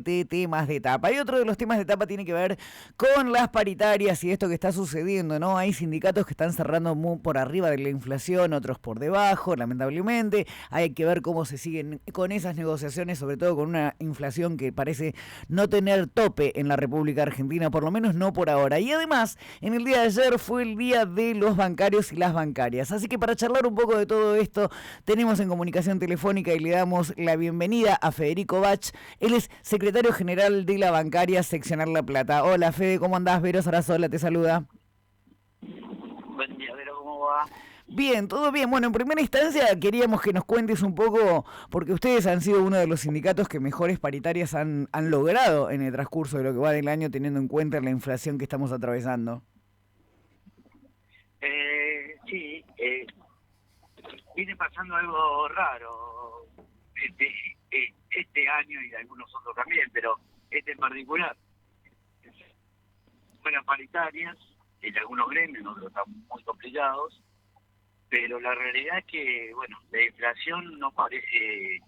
7 temas de tapa. Y otro de los temas de tapa tiene que ver con las paritarias y esto que está sucediendo, ¿no? Hay sindicatos que están cerrando muy por arriba de la inflación, otros por debajo, lamentablemente. Hay que ver cómo se siguen con esas negociaciones, sobre todo con una inflación que parece no tener tope en la República Argentina, por lo menos no por ahora. Y además, en el día de ayer fue el día de los bancarios y las bancarias. Así que para charlar un poco de todo esto, tenemos en comunicación telefónica y le damos la bienvenida a Federico Bach. Él es secretario general de la bancaria seccional La Plata. Hola Fede, ¿cómo andás? Vero Sarasola te saluda. Buen día, Vero, ¿cómo va? Bien, todo bien. Bueno, en primera instancia queríamos que nos cuentes un poco, porque ustedes han sido uno de los sindicatos que mejores paritarias han logrado en el transcurso de lo que va del año, teniendo en cuenta la inflación que estamos atravesando. Sí, viene pasando algo raro este año y algunos otros también, pero este en particular. Buenas paritarias, en algunos gremios, otros están muy complicados, pero la realidad es que, bueno, la inflación no parece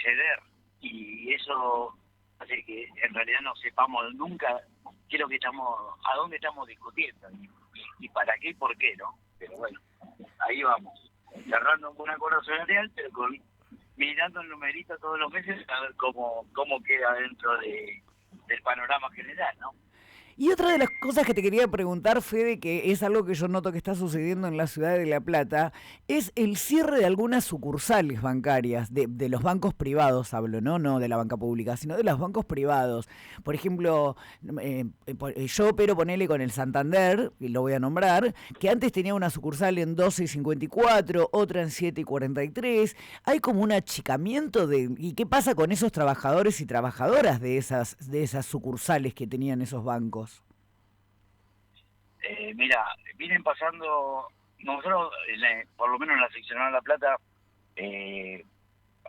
ceder y eso hace que en realidad no sepamos nunca qué es lo que estamos, a dónde estamos discutiendo y para qué y por qué, ¿no? Pero bueno, ahí vamos, cerrando un buen acuerdo salarial, pero mirando el numerito todos los meses a ver cómo queda dentro del panorama general, ¿no? Y otra de las cosas que te quería preguntar, Fede, que es algo que yo noto que está sucediendo en la ciudad de La Plata, es el cierre de algunas sucursales bancarias, de los bancos privados hablo, ¿no? No de la banca pública, sino de los bancos privados. Por ejemplo, yo opero, ponele con el Santander, y lo voy a nombrar, que antes tenía una sucursal en 12 y 54, otra en 7 y 43. Hay como un achicamiento de... ¿Y qué pasa con esos trabajadores y trabajadoras de esas sucursales que tenían esos bancos? Mira, vienen pasando, nosotros, por lo menos en la seccional de La Plata,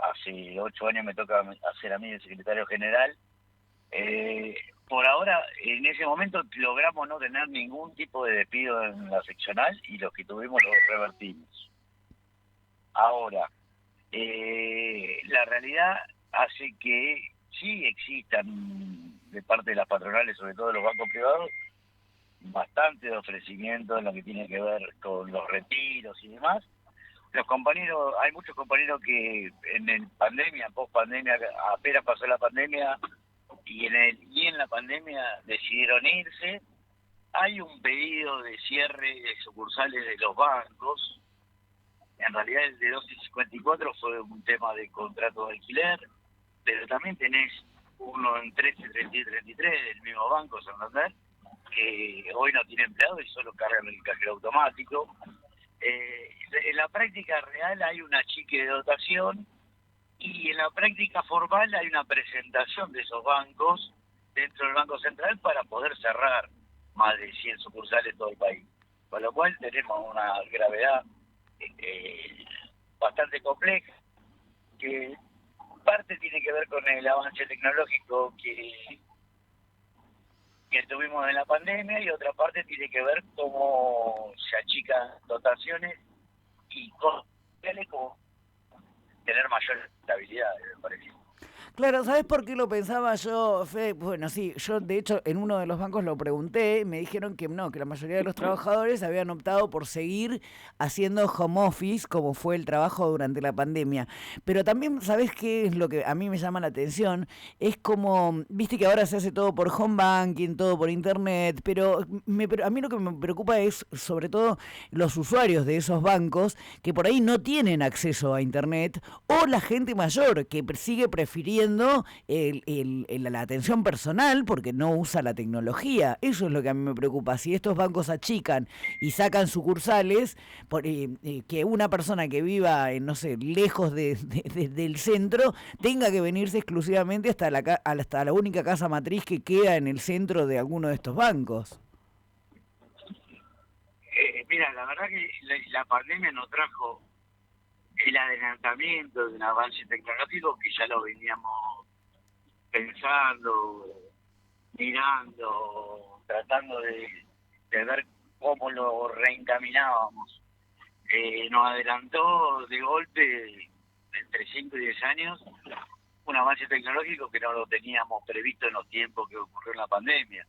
hace 8 años me toca hacer a mí el secretario general. Por ahora, en ese momento logramos no tener ningún tipo de despido en la seccional y los que tuvimos los revertimos. Ahora, la realidad hace que sí existan de parte de las patronales, sobre todo de los bancos privados, bastante de ofrecimiento en lo que tiene que ver con los retiros y demás. Los compañeros, hay muchos compañeros que en pandemia, post pandemia, apenas pasó la pandemia y en la pandemia decidieron irse. Hay un pedido de cierre de sucursales de los bancos. En realidad el de 1254 fue un tema de contrato de alquiler, pero también tenés uno en 13, 30 y 33 del mismo banco, Santander, que hoy no tiene empleado y solo cargan el cajero automático. En la práctica real hay una achique de dotación y en la práctica formal hay una presentación de esos bancos dentro del Banco Central para poder cerrar más de 100 sucursales en todo el país. Con lo cual tenemos una gravedad bastante compleja, que parte tiene que ver con el avance tecnológico que tuvimos en la pandemia y otra parte tiene que ver cómo se achican dotaciones y cómo tener mayor estabilidad, me parece. Claro, ¿sabes por qué lo pensaba yo, Fede? Bueno, sí, yo de hecho en uno de los bancos lo pregunté, me dijeron que no, que la mayoría de los trabajadores habían optado por seguir haciendo home office como fue el trabajo durante la pandemia. Pero también, ¿sabes qué es lo que a mí me llama la atención? Es como, viste que ahora se hace todo por home banking, todo por internet, pero a mí lo que me preocupa es sobre todo los usuarios de esos bancos que por ahí no tienen acceso a internet o la gente mayor que sigue prefiriendo la atención personal porque no usa la tecnología. Eso es lo que a mí me preocupa. Si estos bancos achican y sacan sucursales, que una persona que viva, no sé, lejos del centro, tenga que venirse exclusivamente hasta la única casa matriz que queda en el centro de alguno de estos bancos. Mira, la verdad que la pandemia nos trajo el adelantamiento de un avance tecnológico que ya lo veníamos pensando, mirando, tratando de ver cómo lo reencaminábamos. Nos adelantó de golpe entre 5 y 10 años un avance tecnológico que no lo teníamos previsto en los tiempos que ocurrió en la pandemia.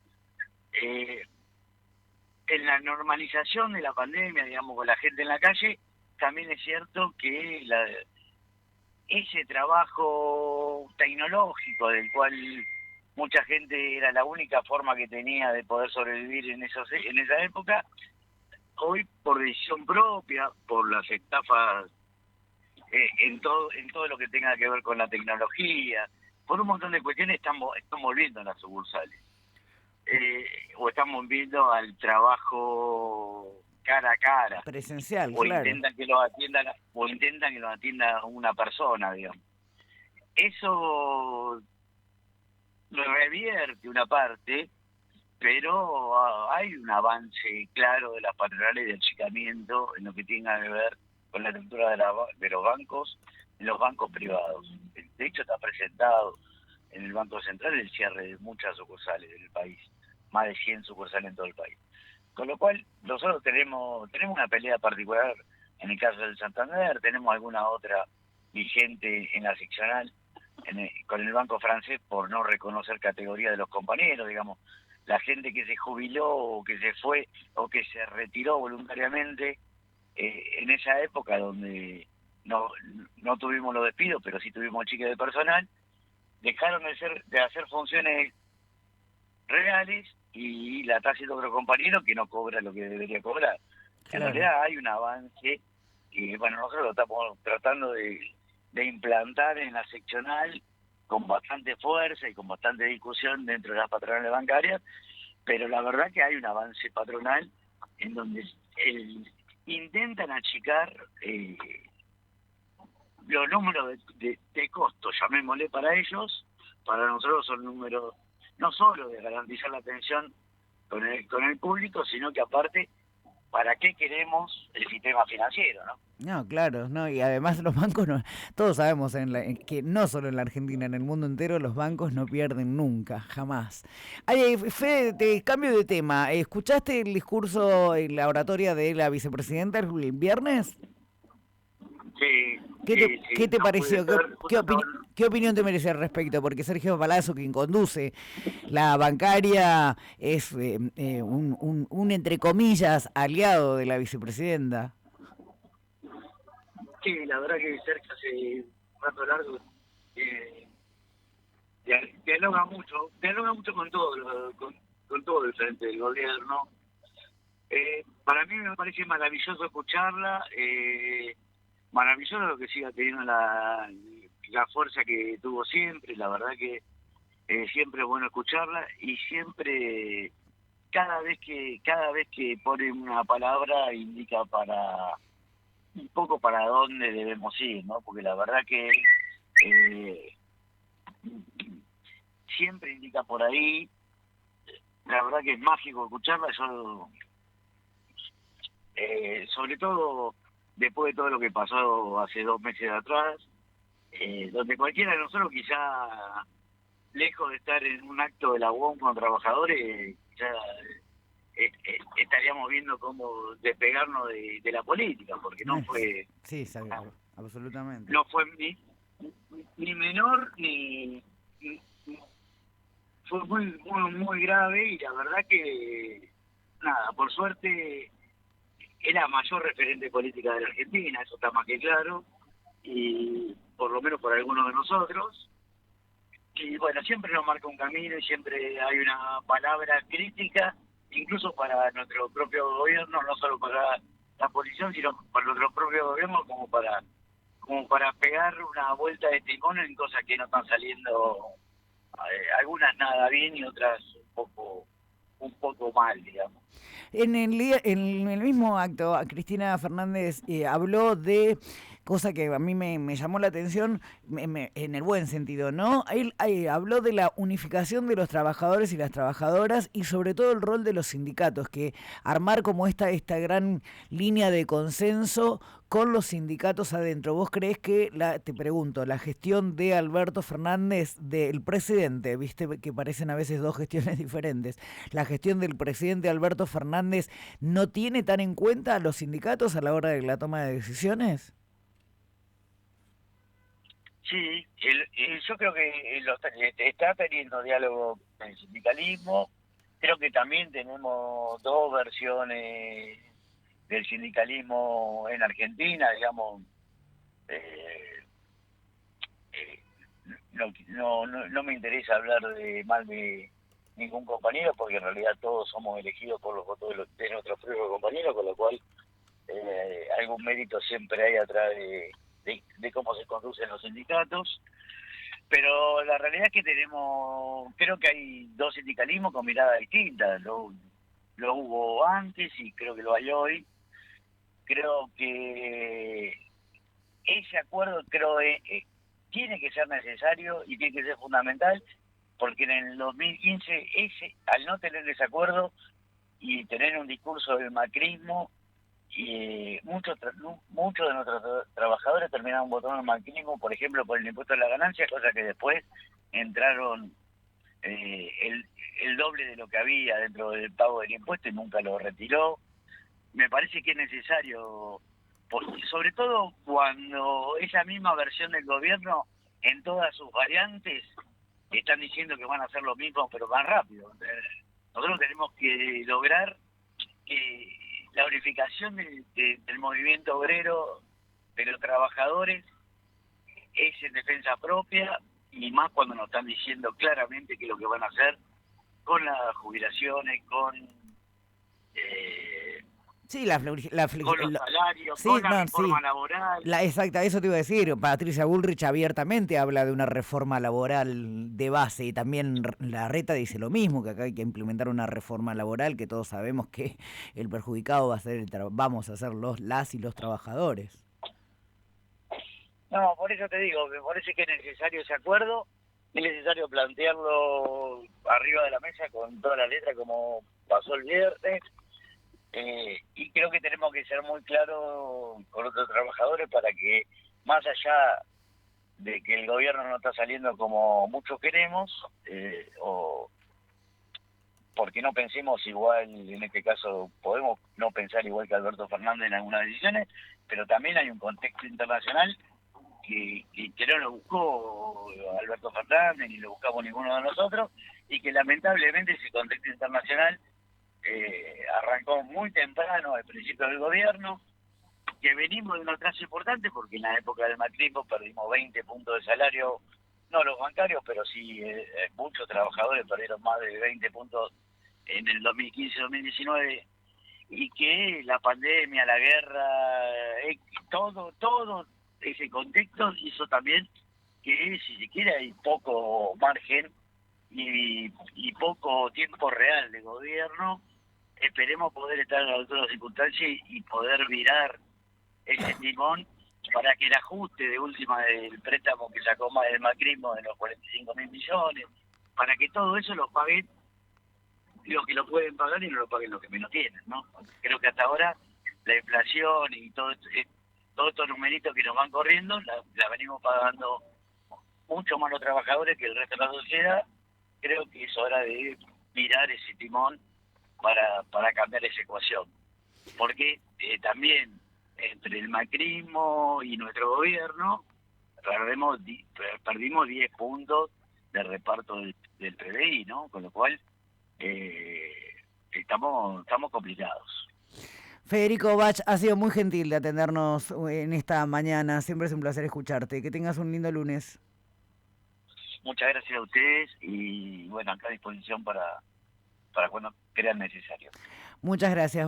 En la normalización de la pandemia, digamos, con la gente en la calle, también es cierto que ese trabajo tecnológico del cual mucha gente era la única forma que tenía de poder sobrevivir en esa época, hoy por decisión propia, por las estafas en todo lo que tenga que ver con la tecnología, por un montón de cuestiones están volviendo a las sucursales. O están volviendo al trabajo cara a cara. Presencial, o claro. intentan que lo atienda una persona, digamos. Eso lo revierte una parte, pero hay un avance claro de las patronales de achicamiento en lo que tenga que ver con la estructura de los bancos, en los bancos privados. De hecho, está presentado en el Banco Central el cierre de muchas sucursales del país, más de 100 sucursales en todo el país. Con lo cual, nosotros tenemos una pelea particular en el caso del Santander, tenemos alguna otra vigente en la seccional, con el Banco Francés, por no reconocer categoría de los compañeros, digamos, la gente que se jubiló o que se fue o que se retiró voluntariamente en esa época donde no tuvimos los despidos, pero sí tuvimos chiques de personal, dejaron de hacer funciones reales y la está haciendo otro compañero que no cobra lo que debería cobrar. Claro. En realidad hay un avance y bueno, nosotros lo estamos tratando de implantar en la seccional con bastante fuerza y con bastante discusión dentro de las patronales bancarias, pero la verdad que hay un avance patronal en donde intentan achicar los números de costo, llamémosle para ellos. Para nosotros son números no solo de garantizar la atención con el público, sino que aparte, ¿para qué queremos el sistema financiero, no? No, claro, no, y además los bancos, todos sabemos que no solo en la Argentina, en el mundo entero los bancos no pierden nunca, jamás. Ay, Fede, te cambio de tema. ¿Escuchaste el discurso en la oratoria de la vicepresidenta el viernes? Sí. ¿Qué te no pareció? ¿Qué opinión te merece al respecto? Porque Sergio Palazzo, quien conduce la bancaria, es un entre comillas aliado de la vicepresidenta. Sí, la verdad que Sergio hace un rato largo dialoga mucho con todo el frente del gobierno. Para mí me parece maravilloso escucharla, maravilloso lo que siga teniendo la fuerza que tuvo siempre. La verdad que siempre es bueno escucharla y siempre cada vez que pone una palabra indica un poco para dónde debemos ir, ¿no? Porque la verdad que siempre indica por ahí. La verdad que es mágico escucharla. Yo sobre todo después de todo lo que pasó hace 2 meses atrás, donde cualquiera de nosotros quizá, lejos de estar en un acto de la UOM con trabajadores, ya estaríamos viendo cómo despegarnos de la política, porque no fue... Sí, absolutamente. No fue ni menor ni fue muy grave, y la verdad que, nada, por suerte es la mayor referente política de la Argentina, eso está más que claro, y por lo menos por algunos de nosotros. Y bueno, siempre nos marca un camino y siempre hay una palabra crítica, incluso para nuestro propio gobierno, no solo para la oposición, sino para nuestro propio gobierno, como para pegar una vuelta de timón en cosas que no están saliendo, algunas nada bien y otras un poco mal, digamos. En el mismo acto, Cristina Fernández habló de cosa que a mí me llamó la atención en el buen sentido, ¿no? Él habló de la unificación de los trabajadores y las trabajadoras y sobre todo el rol de los sindicatos, que armar como esta gran línea de consenso con los sindicatos adentro. ¿Vos creés que, te pregunto, la gestión de Alberto Fernández, del presidente, viste que parecen a veces dos gestiones diferentes, la gestión del presidente Alberto Fernández no tiene tan en cuenta a los sindicatos a la hora de la toma de decisiones? Sí, yo creo que está teniendo diálogo con el sindicalismo. Creo que también tenemos dos versiones del sindicalismo en Argentina, digamos. eh, eh, no me interesa hablar mal de ningún compañero, porque en realidad todos somos elegidos por los votos de nuestros propios compañeros, con lo cual algún mérito siempre hay atrás de cómo se conducen los sindicatos. Pero la realidad es que creo que hay dos sindicalismos con miradas distintas. Lo hubo antes y creo que lo hay hoy. Creo que ese acuerdo tiene que ser necesario y tiene que ser fundamental, porque en el 2015 al no tener ese acuerdo y tener un discurso del macrismo, muchos de nuestros trabajadores terminaron votando el macrismo, por ejemplo, por el impuesto a la ganancia, cosa que después entraron el doble de lo que había dentro del pago del impuesto y nunca lo retiró. Me parece que es necesario, sobre todo cuando esa misma versión del gobierno, en todas sus variantes, están diciendo que van a hacer lo mismo, pero más rápido. Nosotros tenemos que lograr la unificación del movimiento obrero, de los trabajadores, es en defensa propia, y más cuando nos están diciendo claramente qué es lo que van a hacer con las jubilaciones, Sí, con los salarios, sí, con la no, reforma sí. laboral. Exacta, eso te iba a decir. Patricia Bullrich abiertamente habla de una reforma laboral de base y también Larreta dice lo mismo, que acá hay que implementar una reforma laboral, que todos sabemos que el perjudicado va a ser vamos a ser las y los trabajadores. No, por eso te digo, me parece que es necesario ese acuerdo, es necesario plantearlo arriba de la mesa con toda la letra como pasó el viernes, y creo que tenemos que ser muy claros con otros trabajadores para que, más allá de que el gobierno no está saliendo como muchos queremos, o porque no pensemos igual, en este caso podemos no pensar igual que Alberto Fernández en algunas decisiones, pero también hay un contexto internacional que no lo buscó Alberto Fernández ni lo buscamos ninguno de nosotros, y que lamentablemente ese contexto internacional arrancó muy temprano al principio del gobierno, que venimos de un atraso importante porque en la época del macrismo perdimos 20 puntos de salario, no los bancarios, pero sí muchos trabajadores perdieron más de 20 puntos en el 2015-2019, y que la pandemia, la guerra, todo ese contexto hizo también que, si se quiere, hay poco margen y poco tiempo real de gobierno. Esperemos poder estar a la altura de las circunstancias y poder virar ese timón para que el ajuste de última del préstamo que sacó más del macrismo de los 45.000 millones, para que todo eso lo paguen los que lo pueden pagar y no lo paguen los que menos tienen, ¿no? Creo que hasta ahora la inflación y todos estos numeritos que nos van corriendo la venimos pagando mucho más los trabajadores que el resto de la sociedad. Creo que es hora de virar ese timón para cambiar esa ecuación, porque también entre el macrismo y nuestro gobierno perdimos 10 puntos de reparto del PBI, ¿no? Con lo cual estamos complicados. Federico Bach, ha sido muy gentil de atendernos en esta mañana. Siempre es un placer escucharte. Que tengas un lindo lunes. Muchas gracias a ustedes y bueno, acá a disposición para cuando crean necesario. Muchas gracias.